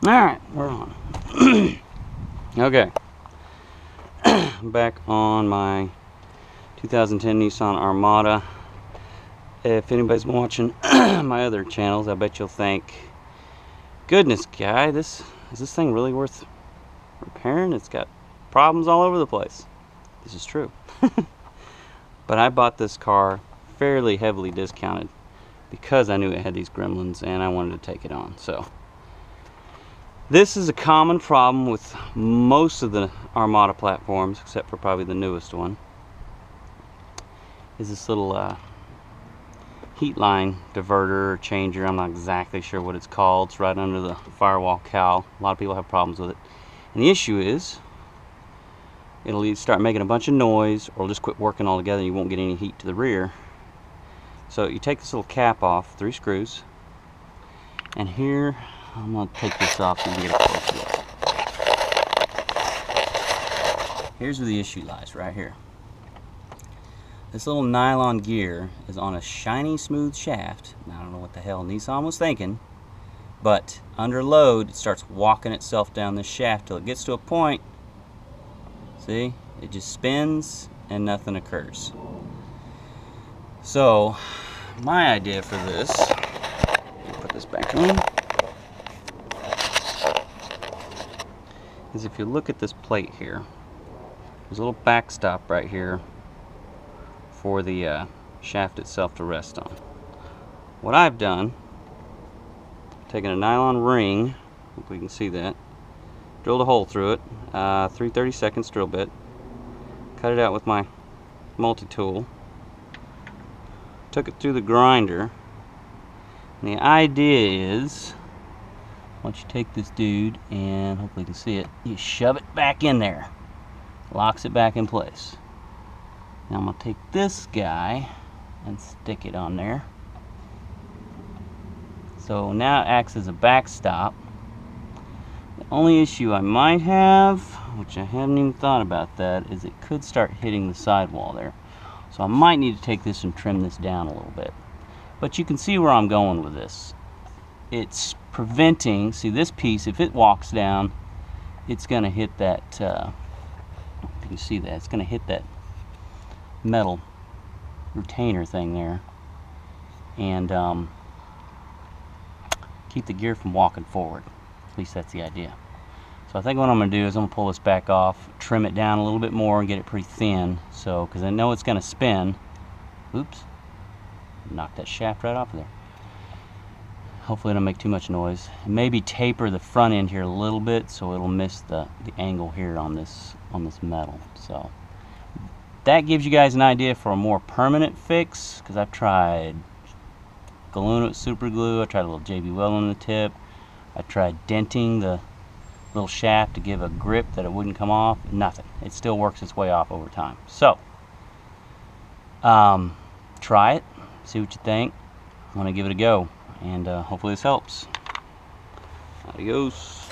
Alright, we're on. Okay. Back on my 2010 Nissan Armada. If anybody's been watching my other channels, I bet you'll think, goodness, guy, is this thing really worth repairing? It's got problems all over the place. This is true. But I bought this car fairly heavily discounted because I knew it had these gremlins and I wanted to take it on. So this is a common problem with most of the Armada platforms, except for probably the newest one, is this little heat line diverter or changer. I'm not exactly sure what it's called. It's right under the firewall cowl. A lot of people have problems with it. And the issue is, it'll either start making a bunch of noise or it'll just quit working altogether and you won't get any heat to the rear. So you take this little cap off, 3 screws, and here, I'm going to take this off so you can get a close look. Here's where the issue lies, right here. This little nylon gear is on a shiny, smooth shaft. Now, I don't know what the hell Nissan was thinking, but under load, it starts walking itself down this shaft till it gets to a point. See? It just spins and nothing occurs. So, my idea for this, put this back on, is if you look at this plate here, there's a little backstop right here for the shaft itself to rest on. What I've done, taken a nylon ring, hope we can see that, drilled a hole through it, 3/32 drill bit, cut it out with my multi-tool, took it through the grinder, and the idea is, once you take this dude, and hopefully you can see it, you shove it back in there, locks it back in place. Now I'm going to take this guy and stick it on there. So now it acts as a backstop. The only issue I might have, which I haven't even thought about that, is it could start hitting the sidewall there. So I might need to take this and trim this down a little bit. But you can see where I'm going with this. It's preventing, see this piece, if it walks down, it's going to hit that, if you can see that, it's going to hit that metal retainer thing there and keep the gear from walking forward. At least that's the idea. So I think what I'm going to do is I'm going to pull this back off, trim it down a little bit more and get it pretty thin, so because I know it's going to spin. Oops, knock that shaft right off of there. Hopefully it don't make too much noise. Maybe taper the front end here a little bit so it'll miss the angle here on this metal. So that gives you guys an idea for a more permanent fix, because I've tried gluing it with super glue, I tried a little JB Weld on the tip, I tried denting the little shaft to give a grip that it wouldn't come off. Nothing. It still works its way off over time. So try it, see what you think. I'm going to give it a go, and hopefully this helps. Adios.